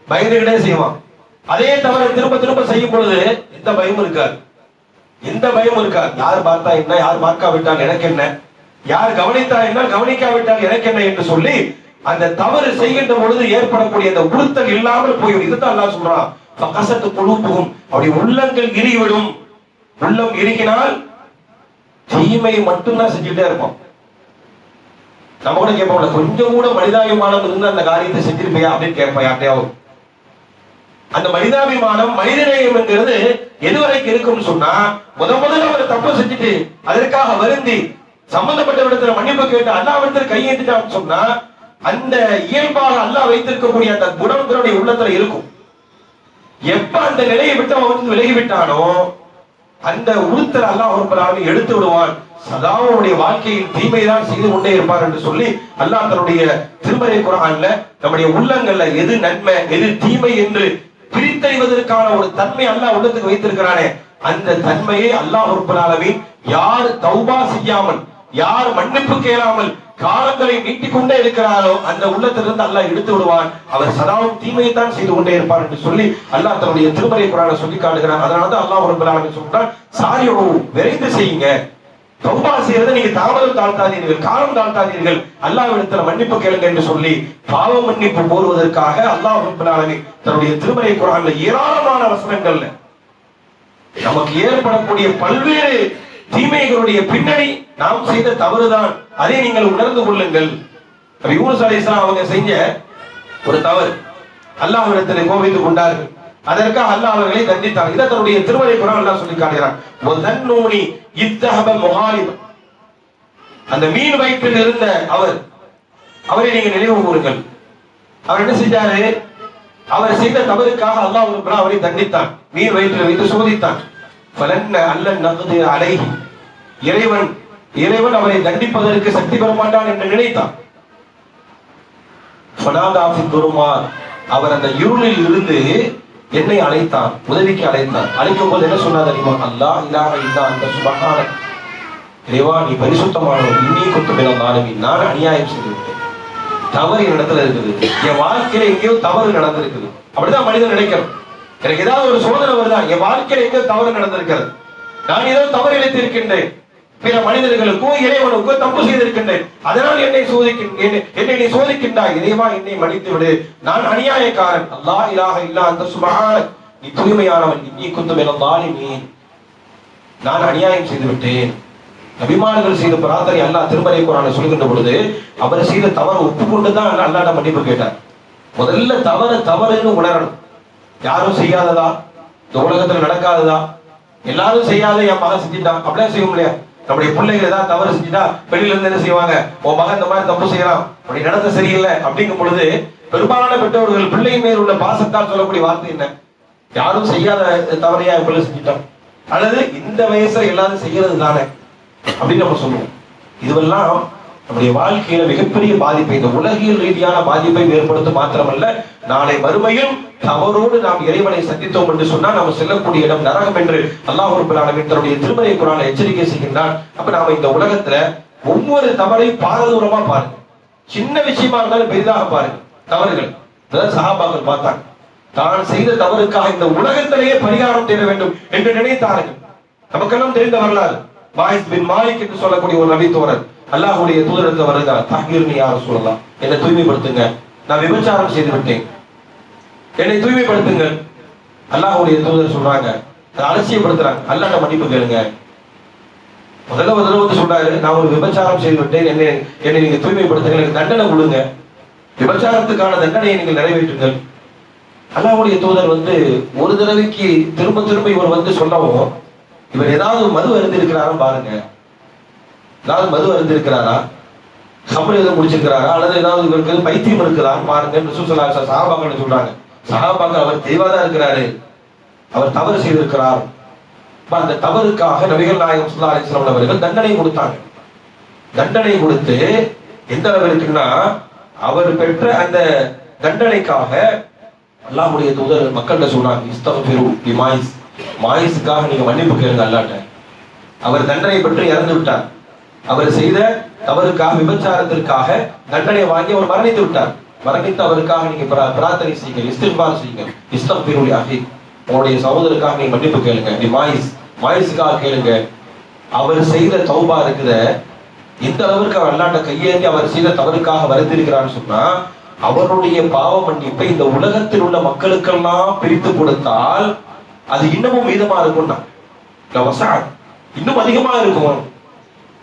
பயந்துகிட்டே செய்வான். அதே தவறை திரும்ப திரும்ப செய்யும் பொழுது எந்த பயமும் இருக்காது, எந்த பயமும் இருக்காது. யார் பார்த்தா என்ன, யார் பார்க்காவிட்டால் எனக்கு என்ன, யார் கவனித்தா என்ன, கவனிக்காவிட்டால் எனக்கு என்ன என்று சொல்லி அந்த தவறு செய்கின்ற பொழுது ஏற்படக்கூடிய அந்த உறுத்தல் இல்லாமல் போய்விடும். இதுதான் அல்லாஹ் சொல்றான், ஃபகஸது குலூபுஹும், அவருடைய உள்ளங்கள் இறுகிவிடும். உள்ளம் இறுகினால் தீமை மட்டும்தான் செஞ்சுட்டே இருப்போம். நம்ம கூட கேட்போம்ல, கொஞ்சம் கூட மனிதாபிமானம் இருந்து அந்த காரியத்தை செஞ்சிருப்பியா அப்படின்னு கேட்போம் யார்ட்டையாவது. அந்த மனிதாபிமானம் மனிதநேயம் என்கிறது எதுவரைக்கும் இருக்கும்னு சொன்னா, முதல்ல அவர் தப்பு செஞ்சுட்டு அதற்காக வருந்தி சம்பந்தப்பட்ட இடத்துல மன்னிப்பு கேட்டு அல்லாஹ்விடத்தில் கையேற்றிட்டான்னு சொன்னா, அந்த இயல்பாக அல்லாஹ் வைத்திருக்கக்கூடிய அந்த குணம் தன்னுடைய உள்ளத்துல இருக்கும். எப்ப அந்த நிலையை விட்டு அவன் விலகிவிட்டானோ அந்த உறுத்தல் அல்லாஹ் ரப்பல் ஆலமீன் எடுத்து விடுவான். சதாவுடைய வாழ்க்கையில் தீமைதான் செய்து கொண்டே இருப்பார் என்று சொல்லி அல்லாஹ் தன்னுடைய திருமறை குர்ஆன்ல நம்முடைய உள்ளங்கள்ல எது நன்மை எது தீமை என்று பிரித்தறிவதற்கான ஒரு தன்மை அல்லாஹ் உள்ளத்துக்கு வைத்திருக்கிறானே, அந்த தன்மையை அல்லாஹ் ரப்பல் ஆலமீன் யார் தௌபா செய்யாமல், யார் மன்னிப்பு கேளாமல் காலங்களை நீட்டிக் கொண்டே இருக்கிறாரோ அந்த உள்ளத்திலிருந்து அல்லாஹ் எடுத்து விடுவான். அவர் சதாவும் தீமையை தான் செய்து கொண்டே இருப்பார் என்று சொல்லி அல்லாஹ் தன்னுடைய திருமறை குர்ஆனை சொல்லி காட்டுகிறான். அதனாலதான் அல்லாஹ் ரப்பல் ஆலமீன் சொல்றான், சாரியோ விரைந்து செய்யுங்க, தௌபா செய்யறதை நீங்க தாமதம் தாழ்த்தாதீர்கள், காலம் தாழ்த்தாதீர்கள், அல்லாஹ்விடத்துல மன்னிப்பு கேளுங்க என்று சொல்லி பாவ மன்னிப்பு கோருவதற்காக அல்லாஹ் ரப்பல் ஆலமீன் தன்னுடைய திருமறை குர்ஆன்ல ஏராளமான வசனங்கள்ல நமக்கு ஏற்படக்கூடிய பல்வேறு தீமைகளுடைய பின்னணி நாம் செய்த தவறுதான், அதை நீங்கள் உணர்ந்து கொள்ளுங்கள். யூனுஸ் அலைஹிஸ்ஸலாம் அவங்க செஞ்ச ஒரு தவறு, அல்லாஹ்விடத்தில் கோபித்துக் கொண்டார்கள், அதற்காக அல்லாஹ் அவர்களை தண்டித்தார். இதை தன்னுடைய திருமறை குர்ஆன் அல்லாஹ் சொல்லி காட்டுகிறான். வதன்னூனி இத்தஹப முகாலிப், அந்த மீன் வயிற்றில் இருந்த அவரை நீங்க நினைவு கூறுங்கள். அவர் என்ன செஞ்சாரு, அவர் செய்த தவறுக்காக அல்லாஹ் அவரை தண்டித்தான், மீன் வயிற்றில் வைத்து சோதித்தான். ஃபலன்ன அல்லன் நக்தி அலைஹி, இறைவன் அவரை தண்டிப்பதற்கு சக்தி பெற மாட்டான் என்று நினைத்தான். ஃபனாதா ஃபி துருமாத், அவர் அந்த இருளில் இருந்து என்னை அழைத்தான், உதவிக்கு அழைத்தான். அழைக்கும் போது என்ன சொன்னார் தெரியுமா, அல்லாஹ் இலாஹ இல்லா அன்த சுப்ஹானக, இறைவா நீ பரிசுத்தமானவன், இன்னி குன்து மினல் ஸாலிமீன், நான் அநியாயம் செய்து விட்டேன், தவறு என் இடத்துல இருக்குது, என் வாழ்க்கையில எங்கேயோ தவறு நடந்திருக்குது. அப்படிதான் மனிதன் நினைக்கிறோம். எனக்கு ஏதாவது ஒரு சோதனை வருதா, என் வாழ்க்கையில எங்கேயோ தவறு நடந்திருக்கிறது, நான் ஏதோ தவறு இழைத்திருக்கின்றேன், பிற மனிதர்களுக்கோ இறைவனுக்கோ தப்பு செய்திருக்கின்றேன், அதனால் என்னை நீ சோதிக்கின்றாய், இறைவா என்னை மன்னித்து விடு, நான் அநியாயக்காரன், அல்லாஹ் இலாஹ இல்லா அன்த சுப்ஹானக, நீ தூய்மையானவன், இன்னி குன்து மினல் ஸாலிமீன், நான் அநியாயம் செய்து விட்டேன். நபிமார்கள் செய்த பிரார்த்தனை அல்லாஹ் திருமறை குர்ஆன்ல சொல்கின்ற பொழுது அவர் செய்த தவறு ஒப்புக்கொண்டுதான் அல்லாஹ்ட்ட மன்னிப்பு கேட்டார். முதல்ல தவறுன்னு உணரணும். யாரும் செய்யாததா, இந்த உலகத்துல நடக்காததா, எல்லாரும் செய்யாத என் மகன் செஞ்சுட்டான் அப்படியே செய்ய முடியாது. நம்முடைய பிள்ளைகள் ஏதாவது தவறு செஞ்சுட்டா வெளியில இருந்து என்ன செய்வாங்க, உன் மகன் இந்த மாதிரி தப்பு செய்யலாம், அப்படி நடத்த சரியில்லை அப்படிங்கும் பொழுது பெரும்பாலான பெற்றோர்கள் பிள்ளையின் மேல் உள்ள பாசத்தால் சொல்லக்கூடிய வார்த்தை என்ன, யாரும் செய்யாத தவறையா பிள்ளை செஞ்சுட்டான், அல்லது இந்த வயசுல எல்லாரும் செய்யறது தானே அப்படின்னு நம்ம சொல்லுவோம். இதுவெல்லாம் நம்முடைய வாழ்க்கையில மிகப்பெரிய பாதிப்பை, இந்த உலகியல் ரீதியான பாதிப்பை ஏற்படுத்தும் மாத்திரமல்ல, நாளை மறுமையில் தவறோடு நாம் இறைவனை சந்தித்தோம் என்று சொன்னால் நாம் செல்லக்கூடிய இடம் நரகம் என்று அல்லாஹ் ரப்பல் ஆலமீன் தன்னுடைய திருமறை குர்ஆனில் எச்சரிக்கை செய்கின்றான். அப்ப நாம இந்த உலகத்துல ஒவ்வொரு தவறையும் பாரதூரமா பாருங்க, சின்ன விஷயமா இருந்தாலும் பெரிதாக பாருங்க. தவறுகள் சஹாபாக்கள் பார்த்தாங்க, தான் செய்த தவறுக்காக இந்த உலகத்திலேயே பரிகாரம் தேட வேண்டும் என்று நினைத்தார்கள். நமக்கெல்லாம் தெரிந்த வரலாறு, மாயிஸ் பின் மாலிக் என்று சொல்லக்கூடிய ஒரு நபி தோழர் அல்லாஹ்வுடைய தூதருக்கு வருகிறார், தஹ்கீர்னி யா ரசூலல்லாஹ், என்னை தூய்மைப்படுத்துங்க, நான் விபச்சாரம் செய்து விட்டேன், என்னை தூய்மைப்படுத்துங்கள். அல்லாஹ்வுடைய தூதர் சொல்றாங்க, அலட்சியப்படுத்துறாங்க, அல்லாஹ்ட்ட மன்னிப்பு கேளுங்க. முதல்ல வந்து சொல்றாரு, நான் ஒரு விபச்சாரம் செய்து விட்டேன், என்னை நீங்க தூய்மைப்படுத்துங்க, எனக்கு தண்டனை கொடுங்க, விபச்சாரத்துக்கான தண்டனையை நீங்கள் நிறைவேற்றுங்கள். அல்லாஹ்வுடைய தூதர் வந்து ஒரு தடவைக்கு திரும்ப இவர் வந்து சொல்லவும், இவர் ஏதாவது மது அருந்திருக்கிறாரா பாருங்க, ஏதாவது மது அருந்திருக்கிறாரா, சம்பளம் எதுவும் முடிச்சிருக்கிறாரா, அல்லது ஏதாவது இவருக்கு பைத்தியம் இருக்குதான்னு பாருங்க. சஹாபாக்கள் சொல்றாங்க, சஹாபாக்கள் அவர் தெளிவாதான் இருக்கிறாரு, அவர் தவறு செய்திருக்கிறார். அந்த தவறுக்காக நபிகள் நாயகம் ஸல்லல்லாஹு அலைஹி வஸல்லம் அவர்கள் தண்டனை கொடுத்தாங்க. தண்டனை கொடுத்து எந்த அளவிற்குன்னா, அவர் பெற்ற அந்த தண்டனைக்காக அல்லாஹ்வுடைய தூதர் மக்கள்கிட்ட சொன்னாங்க, இஸ்தக்ஃபிரு லிமாயிஸ், மாயிஸுக்காக நீங்க மன்னிப்பு கேளுங்க அல்லாஹ்ட்ட. அவர் தண்டனை பெற்று இறந்து விட்டார், அவர் செய்த தவறுக்காக விபச்சாரத்திற்காக தண்டனை வாங்கி அவர் மரணித்து விட்டார். மரணித்து அவருக்காக நீங்க பிரார்த்தனை செய்யுங்க, இஸ்திக்பார் செய்யுங்க, இஸ்தக்ஃபிரு லி அஹி, உங்களுடைய சகோதரருக்காக நீங்க மன்னிப்பு கேளுங்க, நீ மாயிஸுக்காக கேளுங்க. அவர் செய்த தௌபா இருக்குத, இந்த அளவிற்கு அவர் அல்லாஹ்ட்ட கையேந்தி அவர் செய்த தவறுக்காக வருந்திருக்கிறான்னு சொன்னா, அவருடைய பாவ மன்னிப்பை இந்த உலகத்தில் உள்ள மக்களுக்கெல்லாம் பிரித்து கொடுத்தால் அது இன்னமும் மீதமா இருக்கும்னா, இன்னும் அதிகமா இருக்கும்.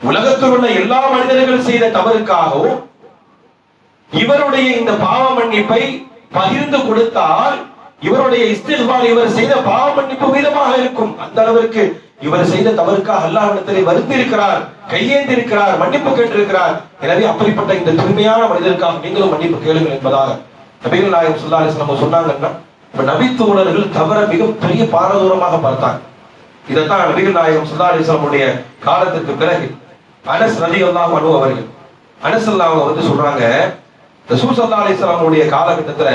உலகத்தில் உள்ள எல்லா மனிதர்கள் செய்த தவறுக்காகவும் இவருடைய இந்த பாவ மன்னிப்பை பகிர்ந்து கொடுத்தால் இவருடைய இஸ்திக்பார், இவர் செய்த பாவ மன்னிப்பு வீதமாக இருக்கும். அந்த அளவிற்கு இவர் செய்த தவறுக்காக அல்லாஹ்விடத்திலே வருந்தி இருக்கிறார், கையேந்தி இருக்கிறார், மன்னிப்பு கேட்டிருக்கிறார். எனவே அப்படிப்பட்ட இந்த தூய்மையான மனிதருக்காக நீங்களும் மன்னிப்பு கேளுங்கள் என்பதாக நபிகள் நாயகம் ஸல்லல்லாஹு அலைஹி வஸல்லம் சொன்னாங்கன்னா, இப்ப நபி தோழர்கள் தவற மிகப்பெரிய பாரதூரமாக பார்த்தாங்க. இதைத்தான் நபிகள் நாயகம் ஸல்லல்லாஹு அலைஹி வஸல்லமுடைய காலத்துக்கு பிறகு அனஸ் ரலியல்லாஹு அன்ஹு அவர்கள் அவங்க வந்து சொல்றாங்க, ரசூல் ஸல்லல்லாஹு அலைஹி வஸல்லமுடைய காலகட்டத்துல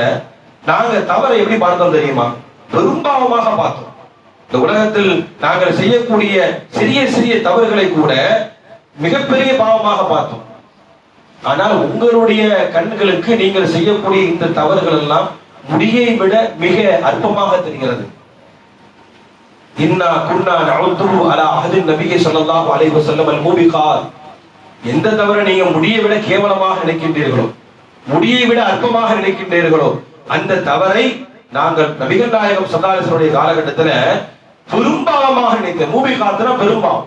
நாங்க தவறை எப்படி பார்த்தோம் தெரியுமா? பெரும்பாவமாக பார்த்தோம். இந்த உலகத்தில் நாங்கள் செய்யக்கூடிய சிறிய சிறிய தவறுகளை கூட மிகப்பெரிய பாவமாக பார்த்தோம். ஆனால் உங்களுடைய கண்களுக்கு நீங்கள் செய்யக்கூடிய இந்த தவறுகள் எல்லாம் முடியை விட மிக அற்பமாக தெரிகிறது. இன்னா குன்னா நஅுது அலா அஹதி நபி ஸல்லல்லாஹு அலைஹி வஸல்லம் அல் மூபிகாத். எந்த தவறை நீங்க முடியை விட கேவலமாக நினைக்கின்றீர்களோ, முடியை விட அற்பமாக நினைக்கின்றீர்களோ, அந்த தவறை நாங்கள் நபிகள் நாயகம் ஸல்லல்லாஹு அலைஹி வஸல்லம் காலகட்டத்துல பெரும்பாவமாக நினைத்த. மூபிகாத்னா பெரும்பாவம்.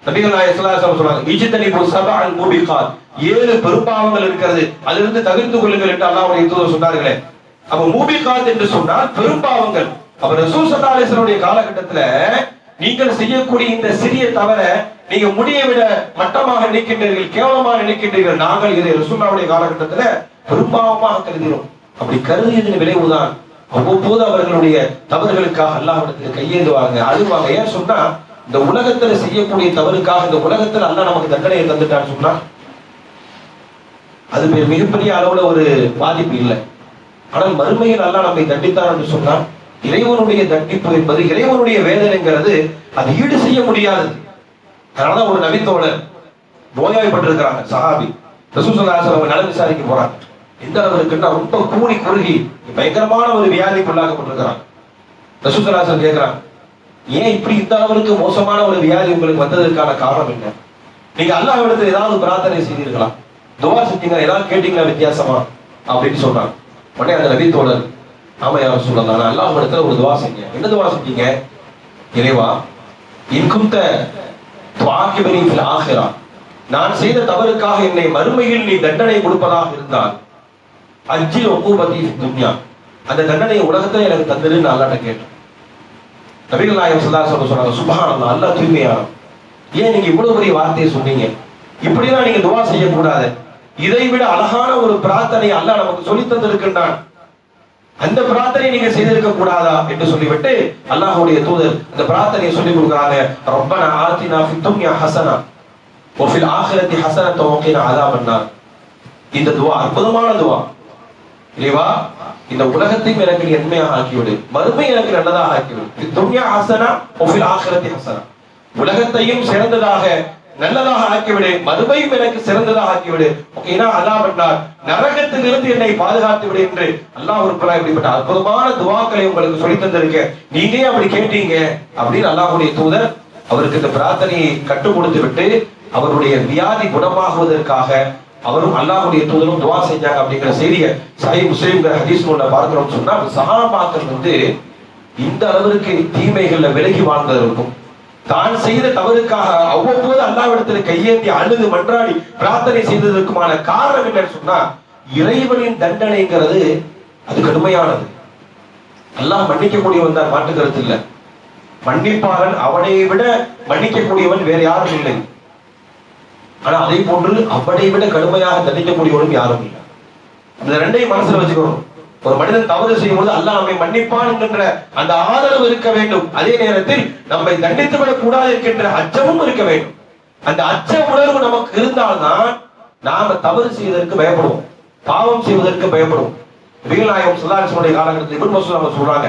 நபிகள் நாயகம் ஸல்லல்லாஹு அலைஹி வஸல்லம் சொல்றாங்க, இஜ்தனிபு சபஅல் மூபிகாத், 7 பெரும்பாவங்கள் இருக்கிறது, அதிலிருந்து தவிர்த்து கொள்ளுங்கள் என்று அல்லாஹ்வுடைய தூதர் சொன்னார்களே. அப்ப மூபிகாத் என்று சொன்னால் பெரும்பாவங்கள். அப்ப ரசூல் ஸல்லல்லாஹு அலைஹி வஸல்லம் காலகட்டத்துல நீங்கள் செய்யக்கூடிய இந்த சிறிய தவறை நீங்க முடியை விட மட்டமாக நினைக்கின்றீர்கள், கேவலமாக நினைக்கின்றீர்கள். நாங்கள் இதை ரசூலுல்லாஹ்வுடைய காலகட்டத்துல பெரும்பாவமாக கருதினோம். அப்படி கருதியதன் விளைவுதான் அவ்வப்போது அவர்களுடைய தவறுகளுக்காக அல்லாஹ்விடத்தில் கையேந்துவாங்க, அழுவாங்க. ஏன் சொன்னா, இந்த உலகத்துல செய்யக்கூடிய தவறுக்காக இந்த உலகத்துல அல்லாஹ் நமக்கு தண்டனையை தந்துட்டான்னு சொன்னா அது மிகப்பெரிய அளவுல ஒரு பாதிப்பு இல்லை. ஆனால் மறுமையில் அல்லாஹ் நம்மை தண்டித்தார் என்று சொன்னால் இறைவனுடைய தண்டிப்பு என்பது, இறைவனுடைய வேதனைங்கிறது அது ஈடு செய்ய முடியாது. அதனாலதான் ஒரு நபித்தோழர் நோயாய்ப்பட்டிருக்கிறாங்க, சஹாபி. ரசூல் ஸல்லல்லாஹு அலைஹி வஸல்லம் நலம் விசாரிக்க போறாங்க. எந்த அளவுக்குன்னா ரொம்ப கூனி குறுகி பயங்கரமான ஒரு வியாதிக்குள்ளாக்கப்பட்டிருக்கிறாங்க. ரசூல் ஸல்லல்லாஹு அலைஹி வஸல்லம் கேட்கிறாங்க, ஏன் இப்படி இந்த அளவுக்கு மோசமான ஒரு வியாதி உங்களுக்கு வந்ததற்கான காரணம் என்ன? நீங்க அல்லாஹ்விடத்தில் ஏதாவது பிரார்த்தனை செய்தீர்களா, துவா செஞ்சீங்களா, ஏதாவது கேட்டீங்களா வித்தியாசமா அப்படின்னு சொன்னாங்க. உடனே அந்த நபி தோழர், ஆமா யா ரசூலல்லாஹ், நான் அல்லாஹ்விடத்தில் ஒரு துவா செஞ்சேன். என்ன துவா செஞ்சீங்க? இறைவா, இன்குந்த துஆகிபனி ஃபில் ஆখিরা, நான் செய்த தவறுக்காக என்னை மறுமையில் நீ தண்டனை கொடுப்பதாக இருந்தால் அஜ்ஜில் உகூபதி ஃபித் துன்யா, அந்த தண்டனையை உலகத்துல எனக்கு தந்துருன்னு அல்லாஹ்ட்ட கேட்டேன். நபிகள் நாயகம் ஸல்லல்லாஹு அலைஹி வஸல்லம் சொன்னாங்க, சுப்ஹானல்லாஹ், அல்லாஹ் தூய்மையானவன். ஏன் நீங்க இவ்வளவு பெரிய வார்த்தையை சொன்னீங்க? இப்படிதான் நீங்க துவா செய்யக்கூடாது. இதை விட அழகான ஒரு பிரார்த்தனை அல்லாஹ் நமக்கு சொல்லி தந்திருக்கின்றான். அந்த பிரார்த்தனை நீங்க செய்திருக்க கூடாதா என்று சொல்லிவிட்டு அல்லாஹ்வுடைய தூதர் அந்த பிரார்த்தனையை சொல்லி கொடுக்குறாங்க. ரப்பனா ஆத்தினா ஃபித் துன்யா ஹஸனா வ ஃபில் ஆখিরাতি ஹஸனத்தன் வ கினா அஸாபன்னார். இந்த துவா அற்புதமான துவா. இறைவா, இந்த உலகத்தையும் எனக்கு நன்மையாக ஆக்கிவிடு, மறுமை எனக்கு நல்லதாக ஆக்கிவிடு. ஃபித் துன்யா ஹஸனா வ ஃபில் ஆখিরাতি ஹஸனா, உலகத்தையும் சிறந்ததாக நல்லதாக ஆக்கிவிடு, மறுமையும் எனக்கு சிறந்ததாக ஆக்கிவிடு. ஓகேனா அல்லாஹ் நரகத்திலிருந்து என்னை பாதுகாத்து விடு என்று அல்லாஹ் ஒருவராய் இப்படிப்பட்ட அற்புதமான துவாக்களை உங்களுக்கு சொல்லி தந்திருக்கேன். நீங்க அப்படி கேட்டீங்க அப்படின்னு அல்லாஹ்வுடைய தூதர் அவருக்கு இந்த பிரார்த்தனையை கற்றுக் கொடுத்து விட்டு அவருடைய வியாதி குணமாகுவதற்காக அவரும் அல்லாஹ்வுடைய தூதரும் துவா செஞ்சாங்க அப்படிங்கிற செய்தியை சஹீஹ் முஸ்லிம்ங்கிற ஹதீஸ் நூல்ல பார்க்கிறோம்னு சொன்னா, சஹாபாக்கள் வந்து இந்த அளவிற்கு தீமைகள்ல விலகி வாழ்ந்ததற்கும் தான் செய்த தவறுக்காக அவ்வப்போது அல்லாஹ்விடத்தில் கையேந்தி அழுது மன்றாடி பிரார்த்தனை செய்ததற்குமான காரணம் என்னன்னு சொன்னா, இறைவனின் தண்டனைங்கிறது அது கடுமையானது. அல்லாஹ் மன்னிக்கக்கூடியவன் தான், மாற்று கருத்து இல்லை. மன்னிப்பாளன், அவனை விட மன்னிக்கக்கூடியவன் வேற யாரும் இல்லை. ஆனா அதே போன்று அவனை விட கடுமையாக தண்டிக்கக்கூடியவனும் யாரும் இல்லை. இந்த ரெண்டையும் மனசுல வச்சுக்கணும். ஒரு மனிதன் தவறு செய்யும் போது அல்லாஹ் நம்மை மன்னிப்பான் என்கின்ற அந்த ஆதரவு இருக்க வேண்டும். அதே நேரத்தில் நம்மை தண்டித்து விடக் கூடாது என்கின்ற அச்சமும் இருக்க வேண்டும். அந்த அச்ச உணர்வு நமக்கு இருந்தால்தான் நாம தவறு செய்வதற்கு பயப்படுவோம், பாவம் செய்வதற்கு பயப்படுவோம். நபிகள் நாயகம் ஸல்லல்லாஹு அலைஹி வஸல்லம் காலகட்டத்தில் இப்னு மஸ்ஊத் சொல்றாங்க,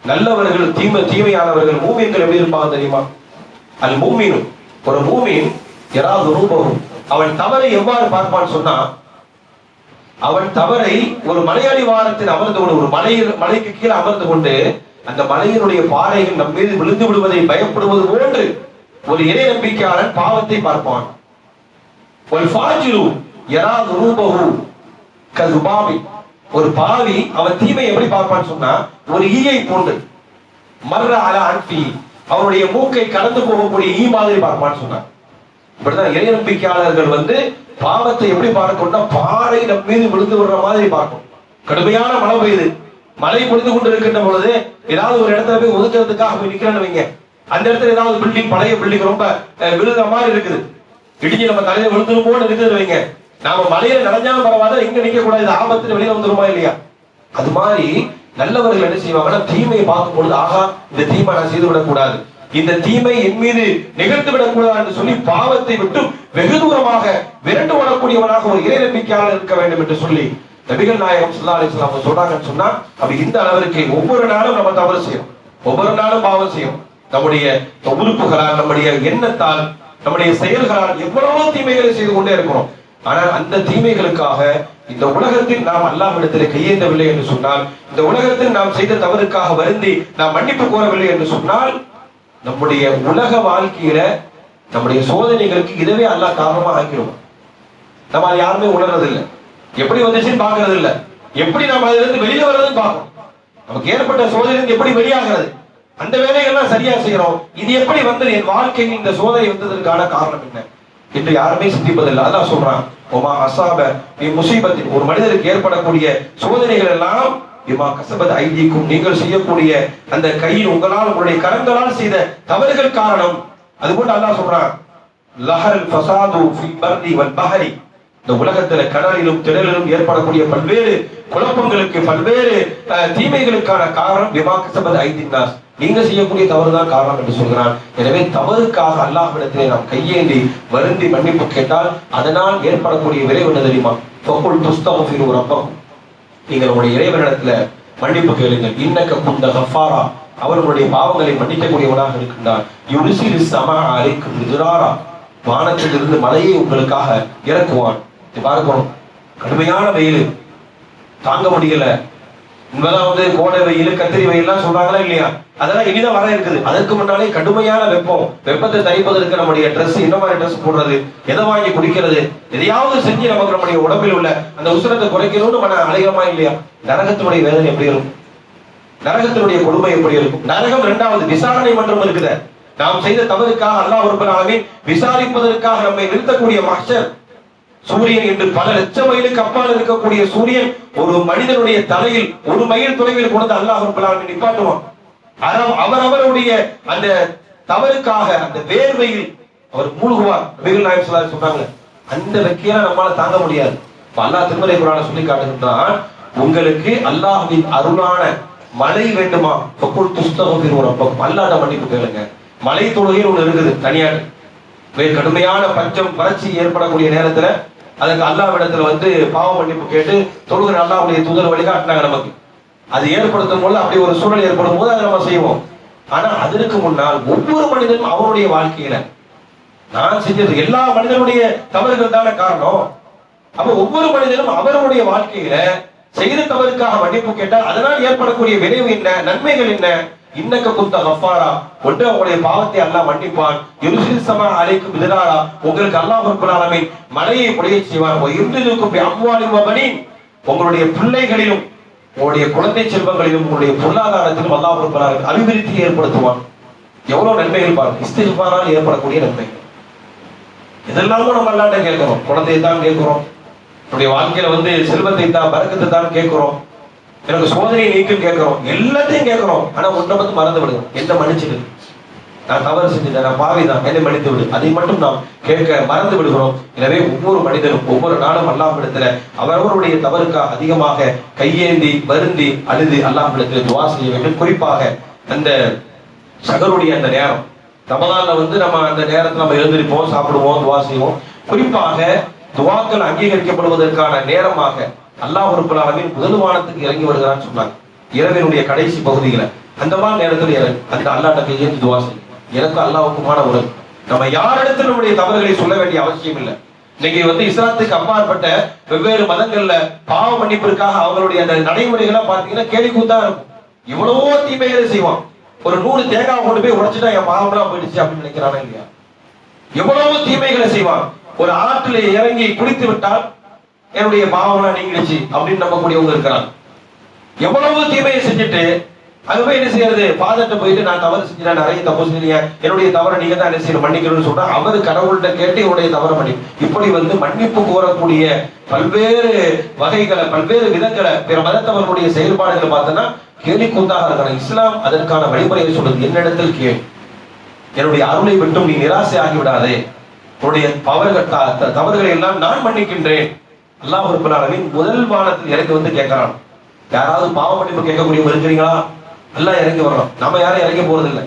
நல்லவர்கள் தீமையானவர்கள் மூமின்கள் எப்படி இருப்பாங்க தெரியுமா? அல் மூமினு, ஒரு மூமின் யரா துனூபஹு, அவன் தவறை எவ்வாறு பார்ப்பான்னு சொன்னா, அவன் தவறை ஒரு மலையடிவாரத்தில் அமர்ந்து கொண்டு, ஒரு மலைக்கு கீழே அமர்ந்து கொண்டு அந்த மலையினுடைய பாறைகள் நம் மீது விழுந்து விடுவதை பயப்படுவது போன்று ஒரு இறை நம்பிக்கையாளன் பாவத்தை பார்ப்பான். ஒரு பாவி அவன் தீமை எப்படி பார்ப்பான்னு சொன்னா, ஒரு ஈயை போன்று மர்ர அலா அன்ஃபி, அவனுடைய மூக்கை கடந்து போகக்கூடிய ஈ மாதிரி பார்ப்பான்னு சொன்னான். இப்படிதான் இறை நம்பிக்கையாளர்கள் வந்து பாவத்தை எப்படி பார்க்கணும்னா பாறை நம் மீது விழுந்து விடுற மாதிரி பார்க்கணும். கடுமையான மழை பெய்யுது, மழை பொழிந்து கொண்டு இருக்கின்ற பொழுது ஏதாவது ஒரு இடத்துல போய் ஒதுக்கிறதுக்காக போய் நிக்கிறேன்னு வைங்க, அந்த இடத்துல ஏதாவது பில்டிங், பழைய பில்டிங் ரொம்ப விழுகிற மாதிரி இருக்குது, இடிஞ்சு நம்ம தலையில விழுந்துருமோன்னு இருக்குது வைங்க, நாம மலையில நனைஞ்சாலும் பரவாயில்ல, இங்க நிக்க கூடாது, ஆபத்துல வெளியில வந்துருமா இல்லையா? அது மாதிரி நல்லவர்கள் என்ன செய்வாங்கன்னா தீமையை பார்க்கும் பொழுது ஆகா இந்த தீமை நான் செய்து விடக்கூடாது, இந்த தீமை என் மீது நிகழ்ந்து விடக்கூடாது என்று சொல்லி பாவத்தை விட்டு வெகு தூரமாக விரண்டு வரக்கூடியவனாக ஒரு இறை நம்பிக்கையாளர் இருக்க வேண்டும் என்று சொல்லி நபிகள் நாயகம் ஸல்லல்லாஹு அலைஹி வஸல்லம் சொல்றாங்கன்னு சொன்னா, அப்ப இந்த அளவிற்கு ஒவ்வொரு நாளும் நம்ம தவறு செய்யும், ஒவ்வொரு நாளும் பாவம் செய்யும். நம்முடைய உறுப்புகளால், நம்முடைய எண்ணத்தால், நம்முடைய செயல்களால் எவ்வளவோ தீமைகளை செய்து கொண்டே இருக்கிறோம். ஆனால் அந்த தீமைகளுக்காக இந்த உலகத்தில் நாம் அல்லாஹ்விடத்தில் கையேந்தவில்லை என்று சொன்னால், இந்த உலகத்தில் நாம் செய்த தவறுக்காக வருந்தி நாம் மன்னிப்பு கோரவில்லை என்று சொன்னால், நம்முடைய உலக வாழ்க்கையில நம்முடைய சோதனைகளுக்கு இதுவே அல்லாஹ் காரணமா ஆக்கிடுவோம். நம்ம அதை யாருமே உணர்றதில்லை, எப்படி வந்துச்சுன்னு பாக்குறது இல்ல, எப்படி நாம் அதுல இருந்து வெளியே வர்றதுன்னு பார்க்கணும். நமக்கு ஏற்பட்ட சோதனை எப்படி வெளியாகிறது, அந்த வேலைகள்லாம் சரியா செய்யறோம். இது எப்படி வந்தது, என் வாழ்க்கையில் இந்த சோதனை வந்ததற்கான காரணம் என்ன என்று யாருமே சிந்திப்பதில்லை. அல்லாஹ் சொல்றான், ஒமா அஸாப மின் முஸீபத்தின், ஒரு மனிதருக்கு ஏற்படக்கூடிய சோதனைகள் எல்லாம் பிமா கஸபத் ஐதீக்கும், நீங்கள் செய்யக்கூடிய அந்த கையில், உங்களால், உங்களுடைய கரங்களால் செய்த தவறுகள் காரணம். அதுபோன்று அல்லாஹ் சொல்றான், லஹரல் ஃபஸாது ஃபில் பர்ரி வல் பஹரி, இந்த உலகத்துல கடலிலும் திடலிலும் ஏற்படக்கூடிய பல்வேறு குழப்பங்களுக்கு, பல்வேறு தீமைகளுக்கான காரணம் பிமா கஸபத் ஐதீன் நாஸ், நீங்க செய்யக்கூடிய தவறுதான் காரணம் என்று சொல்கிறான். எனவே தவறுக்காக அல்லாஹ்விடத்திலே நாம் கையேந்தி வருந்தி மன்னிப்பு கேட்டால் அதனால் ஏற்படக்கூடிய விளைவு என்ன தெரியுமா? ஃபகுல் துஸ்தக்ஃபிரு ரப்பக்கும், நீங்கள் உங்களுடைய இறைவனிடத்துல மன்னிப்பு கேளுங்கள். இன்னக குந்த கஃபாரா, அவர்களுடைய பாவங்களை மன்னிக்கக்கூடியவனாக இருக்கின்றான். யுர்சிலு ஸமா அலைக்கும் மித்ராரா, வானத்திலிருந்து மழையை உங்களுக்காக இறக்குவான். பார்க்கணும், கடுமையான வெயில் தாங்க முடியல, உண்மைதான் கோடை வெயில், கத்திரி வெயில்லாம் சொல்றாங்களா இல்லையா, அதெல்லாம் இனிதான் வர இருக்குது. அதற்கு முன்னாலே கடுமையான வெப்பம், வெப்பத்தை தணிப்பதற்கு நம்முடைய ட்ரெஸ், என்ன மாதிரி ட்ரெஸ் போடுறது, எதை வாங்கி குடிக்கிறது, எதையாவது செஞ்சு நமக்கு நம்முடைய உடம்பில் உள்ள அந்த உஷ்ணத்தை குறைக்கணும்னு மன அலையமா இல்லையா? நரகத்தினுடைய வேதனை எப்படி இருக்கும், நரகத்தினுடைய கொடுமை எப்படி இருக்கும்? நரகம் இரண்டாவது விசாரணை மன்றம் இருக்குது. நாம் செய்த தவறுக்காக அல்லாஹ் ரப்பல் ஆலமீன் விசாரிப்பதற்காக நம்மை நிறுத்தக்கூடிய மஹ்ஷர், சூரியன் என்று பல லட்சம் மைலுக்கு அப்பால் இருக்கக்கூடிய சூரியன் ஒரு மனிதனுடைய தலையில் 1 மைல் தொலைவில் கொண்டு அல்லாஹ் ரப்பல் ஆலமீன் நிப்பாட்டுவான். அவரவருடைய அந்த தவறுக்காக அந்த வேர்வையில் அவர் மூழ்குவார். நபிகள் நாயகம் ஸல்லல்லாஹு அலைஹி வஸல்லம் சொன்னாங்க, அந்த வெக்கையை நம்மால தாங்க முடியாது. அல்லாஹ் திருமறை குர்ஆனில் சொல்லி காட்டுகின்றான், உங்களுக்கு அல்லாஹ்வின் அருளான மழை வேண்டுமா, ஃபகுல் துஸ்தக்ஃபிரு ரப்பக்கும், அல்லாஹ்விடம் மன்னிப்பு கேளுங்க. மழை தொழுகைன்னு ஒண்ணு இருக்குது தனியாக, கடுமையான பஞ்சம் வறட்சி ஏற்படக்கூடிய நேரத்துல அதுக்கு அல்லாஹ்விடத்துல பாவ மன்னிப்பு கேட்டு தொழுகிற அல்லாஹ்வுடைய தூதர் வழிகாட்டினாங்க நமக்கு. அது ஏற்படுத்தும் போது அப்படி ஒரு சூழல் ஏற்படும் போது அதை நம்ம செய்வோம். ஆனா அதற்கு முன்னால் ஒவ்வொரு மனிதனும் அவருடைய வாழ்க்கையில, நான் செஞ்சது எல்லா மனிதனுடைய தவறுகள் தானே காரணம். அப்ப ஒவ்வொரு மனிதனும் அவருடைய வாழ்க்கையில செய்த தவறுக்காக மன்னிப்பு கேட்டால் அதனால் ஏற்படக்கூடிய விளைவு என்ன, நன்மைகள் என்ன? இன்னக்க குந்த கஃபாரா, ஒன்று உங்களுடைய பாவத்தை அல்லாஹ் மன்னிப்பான். யுர்சில் ஸமா அலைக்கும் மித்ராரா, உங்களுக்கு அல்லாஹ் ரப்பல் ஆலமீன் மழையை பொழிய செய்வான். வ யும்திதுக்கும் பி அம்வாலின் வ பனீன், உங்களுடைய பிள்ளைகளிலும் உங்களுடைய குழந்தை செல்வங்களிலும் உங்களுடைய பொருளாதாரத்திலும் அல்லாஹ் ரப்பல் ஆலமீன் அபிவிருத்தியை ஏற்படுத்துவான். எவ்வளவு நன்மைகள் பாருங்க, இஸ்திக்ஃபாரால் ஏற்படக்கூடிய நன்மைகள். இதெல்லாமும் நம்ம அல்லாஹ்ட்ட கேட்கிறோம், குழந்தையை தான் கேட்கிறோம், நம்முடைய வாழ்க்கையில செல்வத்தை தான், பரக்கத்தை தான் கேட்கிறோம், எனக்கு சோதனையை நீக்கும் கேட்கிறோம், எல்லாத்தையும் கேட்கிறோம். ஆனா ஒன்றை மட்டும் மறந்து விடுங்க, என்ன மன்னிச்சிடு, நான் தவறு செஞ்சுட்டேன், நான் பாவிதான், என்னை மன்னித்து விடு, அதை மட்டும் நாம் கேட்க மறந்து விடுகிறோம். எனவே ஒவ்வொரு மனிதனும் ஒவ்வொரு நாளும் அல்லாஹ்விடத்துல அவரவருடைய தவறுக்காக அதிகமாக கையேந்தி வருந்தி அழுது அல்லாஹ்விடத்துல துஆ செய்ய வேண்டும். குறிப்பாக அந்த சகருடைய அந்த நேரம் ரமலான்ல நம்ம அந்த நேரத்துல நம்ம எழுந்திருப்போம், சாப்பிடுவோம், துஆ செய்வோம். குறிப்பாக துஆக்கள் அங்கீகரிக்கப்படுவதற்கான நேரமாக அல்லாஹ் ரப்பல் ஆலமீன் முதல் வானத்துக்கு இறங்கி வருகிறான்னு சொன்னாங்க. இரவினுடைய கடைசி பகுதியில அந்த மாதிரி நேரத்தில் இறங்கி அந்த அல்லாஹ்ட்ட கையேந்தி துஆ செய்யும். எனக்கு அல்லாஹ்வுக்குமான உறவு. நம்ம யாரிடத்தில் நம்முடைய தவறுகளை சொல்ல வேண்டிய அவசியம் இல்லை. இன்னைக்கு இஸ்லாத்துக்கு அப்பாற்பட்ட வெவ்வேறு மதங்கள்ல பாவ மன்னிப்பிற்காக அவங்களுடைய அந்த நடைமுறைகளை பார்த்தீங்கன்னா கேலிக்கூத்தா இருக்கும். இவ்வளவோ தீமைகளை செய்வான். ஒரு 100 தேங்காய் கொண்டு போய் உடைச்சிட்டா என் பாவம்லாம் போயிடுச்சு அப்படின்னு நினைக்கிறானா இல்லையா? எவ்வளவோ தீமைகளை செய்வான். ஒரு ஆற்றிலே இறங்கி குளித்து விட்டால் என்னுடைய பாவம்லாம் நீங்கிடுச்சு அப்படின்னு நம்பக்கூடியவங்க இருக்கிறாங்க. எவ்வளவு தீமையை செஞ்சுட்டு அது போய் என்ன செய்யறது, ஃபாதர்ட்ட போயிட்டு நான் தவறு செஞ்சேன், நிறைய தப்பு செஞ்சீங்க, என்னுடைய தவறை நீங்க தான் என்ன செய்யணும், மன்னிக்கணும்னு சொல்றா. அவர் கடவுள்கிட்ட கேட்டு இவருடைய தவறை மன்னி. இப்படி மன்னிப்பு கோரக்கூடிய பல்வேறு வகைகளை, பல்வேறு விதங்களை, பிற மதத்தவர்களுடைய செயல்பாடுகளை பார்த்தோன்னா கேலி கூத்தாக இருக்கணும். இஸ்லாம் அதற்கான வழிமுறையை சொல்றது, என்னிடத்தில் கேள், என்னுடைய அருளை விட்டும் நீ நிராசை ஆகிவிடாதே, உன்னுடைய தவறுகளை எல்லாம் நான் மன்னிக்கின்றேன். அல்லாஹ் ரப்பல் ஆலமீன் முதல் வானத்தில் இறங்கி கேட்கிறான். யாராவது பாவ மன்னிப்பு கேட்கக்கூடியவங்க இருக்கிறீங்களா? அல்லாஹ் இறங்கி வர்றோம். நாம யாரும் இறங்கி போறது இல்லை.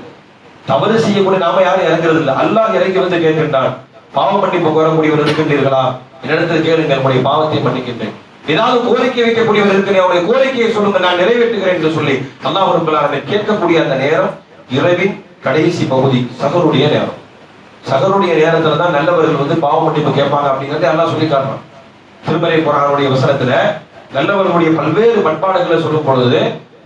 தவறு செய்யக்கூடிய நாம யாரும் இறங்குறது இல்லை. அல்லாஹ் இறங்கி கேட்கின்றான், பாவ மன்னிப்பு கோரக்கூடியவர் இருக்கின்றீர்களா? என்னிடத்தில் கேளுங்க, நம்முடைய பாவத்தை மன்னிக்கின்றேன். ஏதாவது கோரிக்கை வைக்கக்கூடியவர் இருக்கிறேன், அவருடைய கோரிக்கையை சொல்லுங்க, நான் நிறைவேற்றுகிறேன் என்று சொல்லி அல்லாஹ் ரப்பல் ஆலமீன் கேட்கக்கூடிய அந்த நேரம் இரவின் கடைசி பகுதி, சஹருடைய நேரம். சஹருடைய நேரத்துல தான் நல்லவர்கள் பாவ மன்னிப்பு கேட்பாங்க அப்படிங்கறத அல்லாஹ் சொல்லி காட்டுறான். திருமறை குர்ஆனுடைய வசனத்துல நல்லவர்களுடைய பல்வேறு பண்பாடுகளை சொல்லும் பொழுது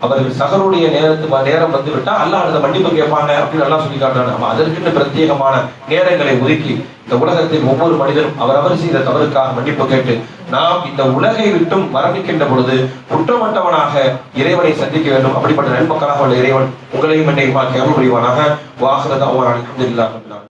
அவர்கள் சஹருடைய நேரம் விட்டா அல்லாஹ் அந்த மன்னிப்பு கேட்பாங்க அப்படின்னு எல்லாம் சொல்லி காட்டுறாங்க. அதற்குன்னு பிரத்யேகமான நேரங்களை ஒதுக்கி இந்த உலகத்தில் ஒவ்வொரு மனிதரும் அவரவர் செய்த தவறுக்காக மன்னிப்பு கேட்டு நாம் இந்த உலகை விட்டும் மரணிக்கின்ற பொழுது குற்றமற்றவனாக இறைவனை சந்திக்க வேண்டும். அப்படிப்பட்ட நன்மக்களாக உள்ள இறைவன் உங்களையும் என்னையுமா கேள்வி புரிவானாக. வாஹிர தஅவானா அல்ஹம்துலில்லாஹ்.